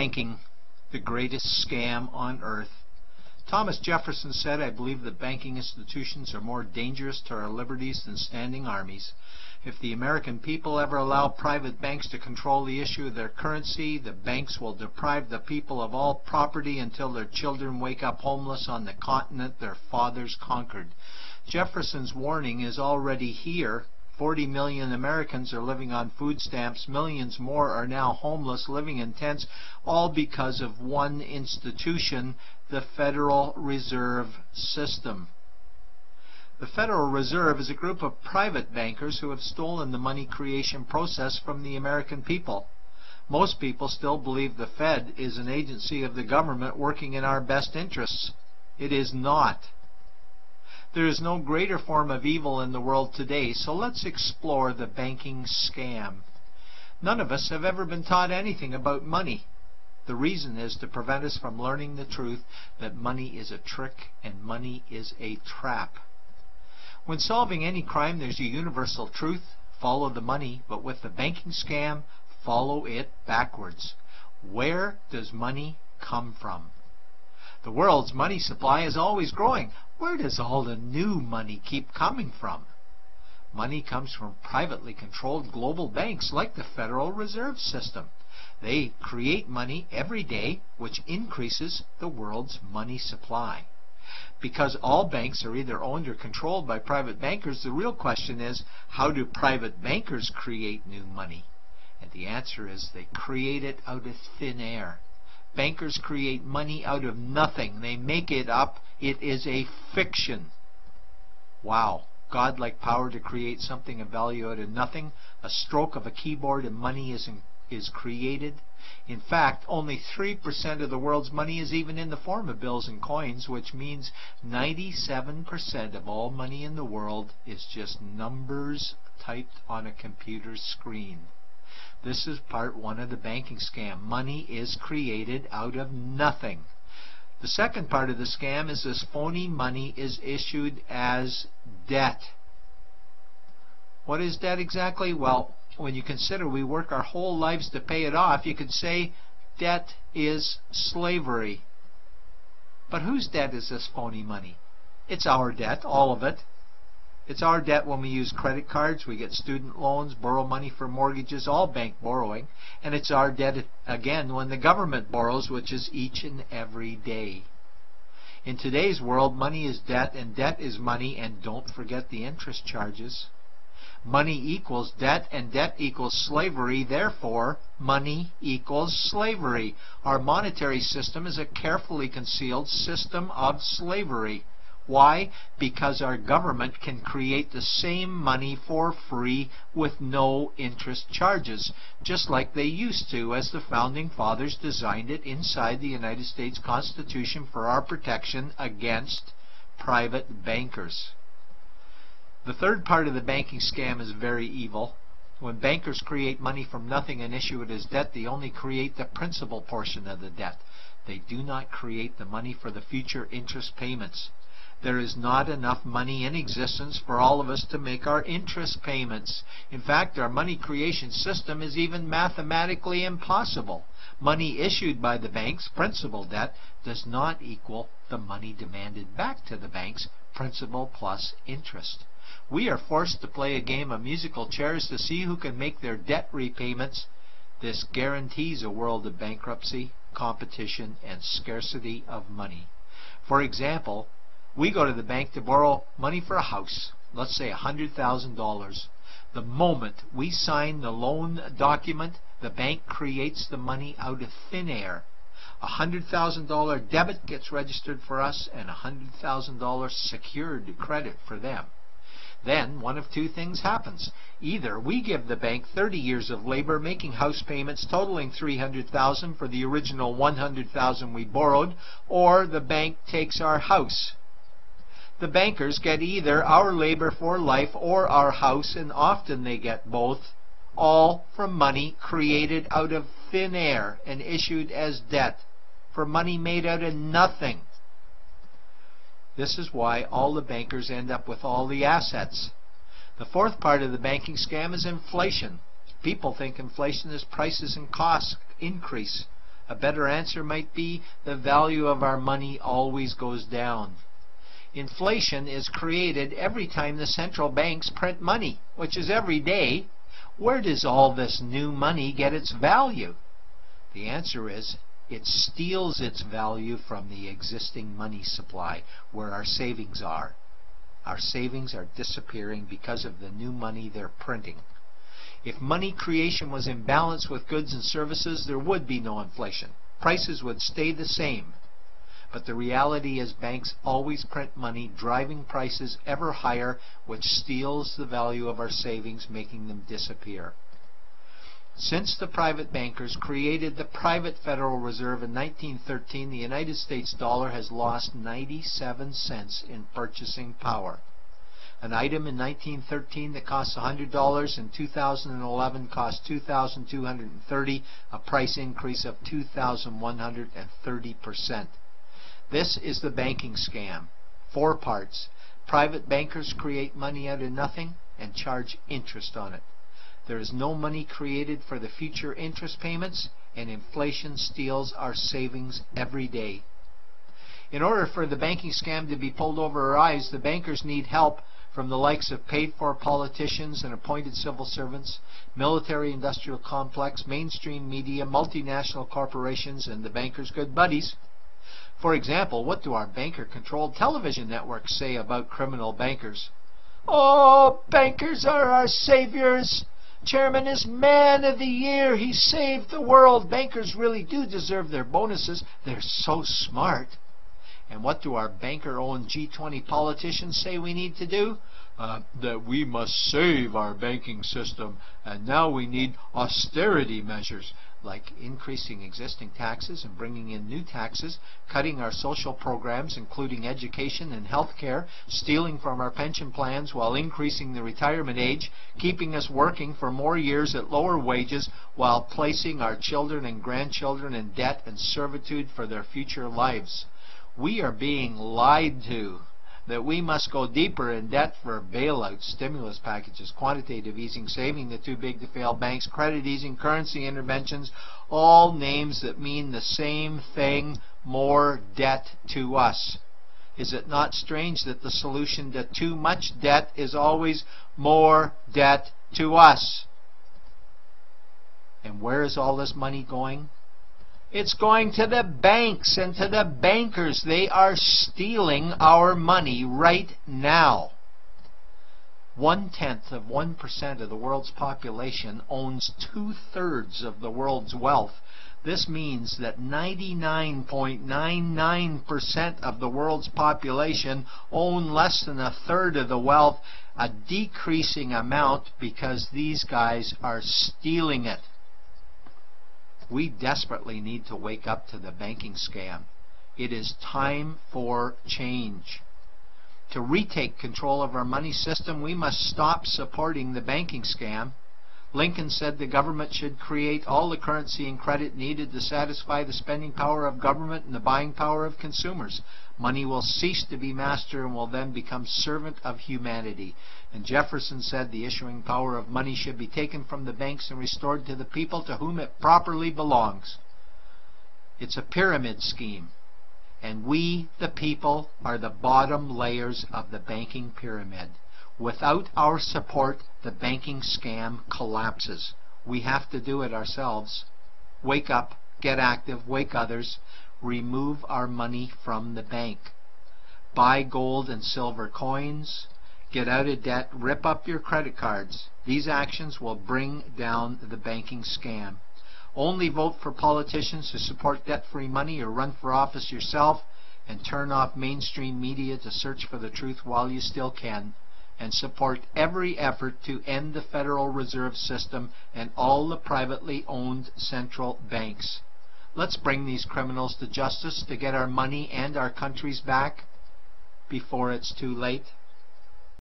banking the greatest scam on earth? Thomas Jefferson said, "I believe that banking institutions are more dangerous to our liberties than standing armies. If the American people ever allow private banks to control the issue of their currency, the banks will deprive the people of all property until their children wake up homeless on the continent their fathers conquered." Jefferson's warning is already here. 40 million Americans are living on food stamps. Millions more are now homeless, living in tents, all because of one institution, the Federal Reserve System. The Federal Reserve is a group of private bankers who have stolen the money creation process from the American people. Most people still believe the Fed is an agency of the government working in our best interests. It is not. There is no greater form of evil in the world today, so let's explore the banking scam. None of us have ever been taught anything about money. The reason is to prevent us from learning the truth that money is a trick and money is a trap. When solving any crime, there's a universal truth: follow the money, but with the banking scam, follow it backwards. Where does money come from? The world's money supply is always growing. Where does all the new money keep coming from? Money comes from privately controlled global banks like the Federal Reserve System. They create money every day, which increases the world's money supply. Because all banks are either owned or controlled by private bankers, the real question is, how do private bankers create new money? And the answer is they create it out of thin air. Bankers create money out of nothing. They make it up. It is a fiction. Wow. Godlike power to create something of value out of nothing. A stroke of a keyboard and money is created. In fact, only 3% of the world's money is even in the form of bills and coins, which means 97% of all money in the world is just numbers typed on a computer screen. This is part one of the banking scam. Money is created out of nothing. The second part of the scam is this phony money is issued as debt. What is debt exactly? Well, when you consider we work our whole lives to pay it off, you could say debt is slavery. But whose debt is this phony money? It's our debt, all of it. It's our debt when we use credit cards, we get student loans, borrow money for mortgages, all bank borrowing. And it's our debt again when the government borrows, which is each and every day. In today's world, money is debt and debt is money, and don't forget the interest charges. Money equals debt and debt equals slavery, therefore money equals slavery. Our monetary system is a carefully concealed system of slavery. Why? Because our government can create the same money for free with no interest charges, just like they used to, as the Founding Fathers designed it inside the United States Constitution for our protection against private bankers. The third part of the banking scam is very evil. When bankers create money from nothing and issue it as debt, they only create the principal portion of the debt. They do not create the money for the future interest payments. There is not enough money in existence for all of us to make our interest payments. In fact, our money creation system is even mathematically impossible. Money issued by the banks, principal debt, does not equal the money demanded back to the banks, principal plus interest. We are forced to play a game of musical chairs to see who can make their debt repayments. This guarantees a world of bankruptcy, competition, and scarcity of money. For example, we go to the bank to borrow money for a house, let's say $100,000. The moment we sign the loan document, the bank creates the money out of thin air. A $100,000 debit gets registered for us and a $100,000 secured credit for them. Then one of two things happens. Either we give the bank 30 years of labor making house payments totaling $300,000 for the original $100,000 we borrowed, or the bank takes our house. The bankers get either our labor for life or our house, and often they get both, all from money created out of thin air and issued as debt, for money made out of nothing. This is why all the bankers end up with all the assets. The fourth part of the banking scam is inflation. People think inflation is prices and costs increase. A better answer might be the value of our money always goes down. Inflation is created every time the central banks print money, which is every day. Where does all this new money get its value? The answer is it steals its value from the existing money supply, where our savings are. Our savings are disappearing because of the new money they're printing. If money creation was in balance with goods and services, there would be no inflation. Prices would stay the same. But the reality is banks always print money, driving prices ever higher, which steals the value of our savings, making them disappear. Since the private bankers created the private Federal Reserve in 1913, the United States dollar has lost 97 cents in purchasing power. An item in 1913 that cost $100 in 2011 cost $2,230, a price increase of 2,130%. This is the banking scam. 4 parts. Private bankers create money out of nothing and charge interest on it. There is no money created for the future interest payments, and inflation steals our savings every day. In order for the banking scam to be pulled over our eyes, the bankers need help from the likes of paid-for politicians and appointed civil servants, military-industrial complex, mainstream media, multinational corporations, and the bankers' good buddies. For example, what do our banker-controlled television networks say about criminal bankers? Oh, bankers are our saviors. Chairman is Man of the Year. He saved the world. Bankers really do deserve their bonuses. They're so smart. And what do our banker-owned G20 politicians say we need to do? That we must save our banking system, and now we need austerity measures, like increasing existing taxes and bringing in new taxes, cutting our social programs, including education and health care, stealing from our pension plans while increasing the retirement age, keeping us working for more years at lower wages while placing our children and grandchildren in debt and servitude for their future lives. We are being lied to that we must go deeper in debt for bailouts, stimulus packages, quantitative easing, saving the too big to fail banks, credit easing, currency interventions, all names that mean the same thing: more debt to us. Is it not strange that the solution to too much debt is always more debt to us? And where is all this money going? It's going to the banks and to the bankers. They are stealing our money right now. 0.1% of the world's population owns 2/3 of the world's wealth. This means that 99.99% of the world's population own less than 1/3 of the wealth, a decreasing amount because these guys are stealing it. We desperately need to wake up to the banking scam. It is time for change. To retake control of our money system, we must stop supporting the banking scam. Lincoln said the government should create all the currency and credit needed to satisfy the spending power of government and the buying power of consumers. Money will cease to be master and will then become servant of humanity. And Jefferson said the issuing power of money should be taken from the banks and restored to the people to whom it properly belongs. It's a pyramid scheme, and we, the people, are the bottom layers of the banking pyramid. Without our support, the banking scam collapses. We have to do it ourselves. Wake up, get active, wake others, remove our money from the bank. Buy gold and silver coins, get out of debt, rip up your credit cards. These actions will bring down the banking scam. Only vote for politicians who support debt-free money, or run for office yourself, and turn off mainstream media to search for the truth while you still can. And support every effort to end the Federal Reserve System and all the privately owned central banks. Let's bring these criminals to justice to get our money and our countries back before it's too late.